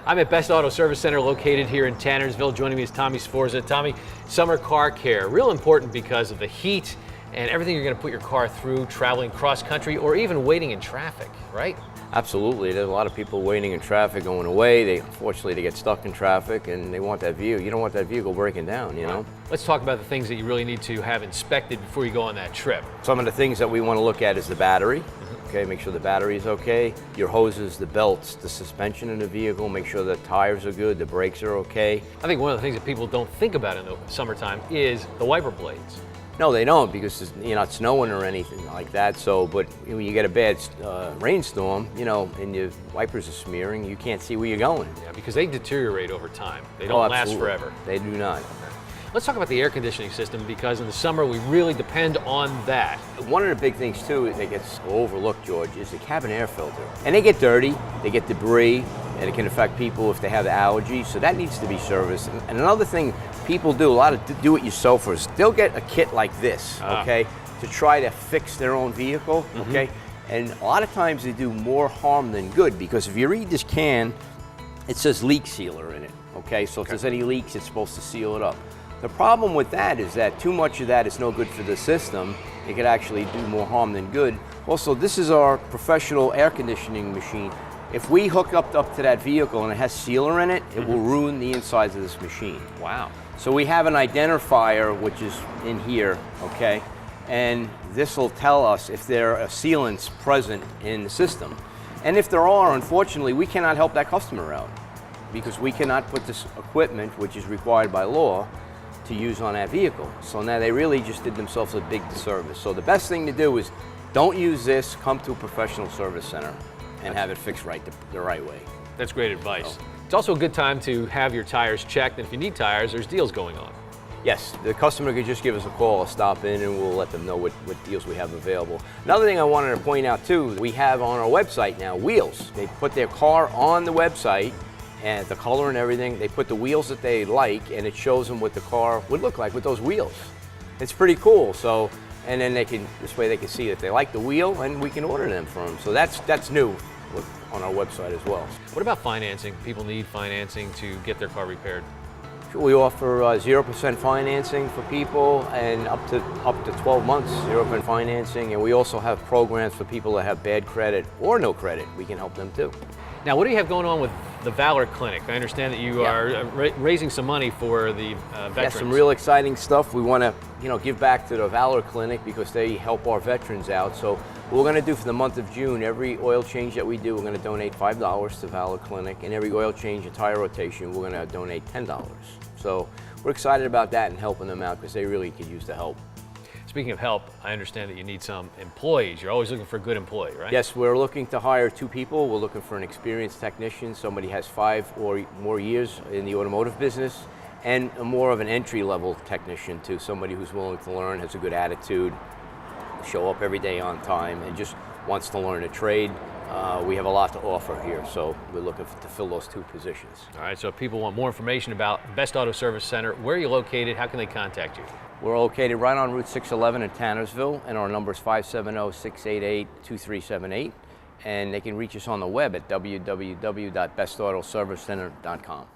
I'm at Best Auto Service Center located here in Tannersville. Joining me is Tommy Sforza. Tommy, summer car care, real important because of the heat and everything you're going to put your car through traveling cross country or even waiting in traffic, right? Absolutely. There's a lot of people waiting in traffic, going away. Unfortunately, they get stuck in traffic and they want that view. You don't want that vehicle breaking down, you know? Let's talk about the things that you really need to have inspected before you go on that trip. Some of the things that we want to look at is the battery. Okay, make sure the battery is okay. Your hoses, the belts, the suspension in the vehicle, make sure the tires are good, the brakes are okay. I think one of the things that people don't think about in the summertime is the wiper blades. No, they don't, because you're not snowing or anything like that. So, but when you get a bad rainstorm, you know, and your wipers are smearing, you can't see where you're going. Yeah, because they deteriorate over time. They don't last forever. They do not. Let's talk about the air conditioning system, because in the summer we really depend on that. One of the big things too that gets overlooked, George, is the cabin air filter. And they get dirty, they get debris, and it can affect people if they have allergies, so that needs to be serviced. And another thing people do, a lot of do-it-yourselfers, they'll get a kit like this, okay, to try to fix their own vehicle, okay? And a lot of times they do more harm than good, because if you read this can, it says leak sealer in it, okay? So if there's any leaks, it's supposed to seal it up. The problem with that is that too much of that is no good for the system. It could actually do more harm than good. Also, this is our professional air conditioning machine. If we hook up to that vehicle and it has sealer in it, it will ruin the insides of this machine. Wow. So we have an identifier, which is in here, okay? And this will tell us if there are sealants present in the system. And if there are, unfortunately, we cannot help that customer out, because we cannot put this equipment, which is required by law, to use on that vehicle. So now they really just did themselves a big disservice. So the best thing to do is don't use this, come to a professional service center and have it fixed the right way. That's great advice. It's also a good time to have your tires checked, and if you need tires, there's deals going on. Yes, the customer could just give us a call or stop in and we'll let them know what deals we have available. Another thing I wanted to point out too, we have on our website now wheels. They put their car on the website, and the color and everything, they put the wheels that they like, and it shows them what the car would look like with those wheels. It's pretty cool. So, and then this way they can see that they like the wheel, and we can order them for them. So that's new on our website as well. What about financing? People need financing to get their car repaired. We offer 0% financing for people, and up to 12 months 0% financing, and we also have programs for people that have bad credit or no credit. We can help them too. Now, what do you have going on with the Valor Clinic? I understand that you are raising some money for the veterans. Yeah, some real exciting stuff. We want to, give back to the Valor Clinic because they help our veterans out. So what we're going to do for the month of June, every oil change that we do, we're going to donate $5 to Valor Clinic, and every oil change and tire rotation, we're going to donate $10. So we're excited about that and helping them out because they really could use the help. Speaking of help, I understand that you need some employees. You're always looking for a good employee, right? Yes, we're looking to hire 2 people. We're looking for an experienced technician, somebody has 5 or more years in the automotive business, and more of an entry-level technician too, somebody who's willing to learn, has a good attitude, show up every day on time, and just wants to learn a trade. We have a lot to offer here, so we're looking to fill those 2 positions. All right, so if people want more information about Best Auto Service Center, where are you located? How can they contact you? We're located right on Route 611 in Tannersville, and our number is 570-688-2378. And they can reach us on the web at www.bestautoservicecenter.com.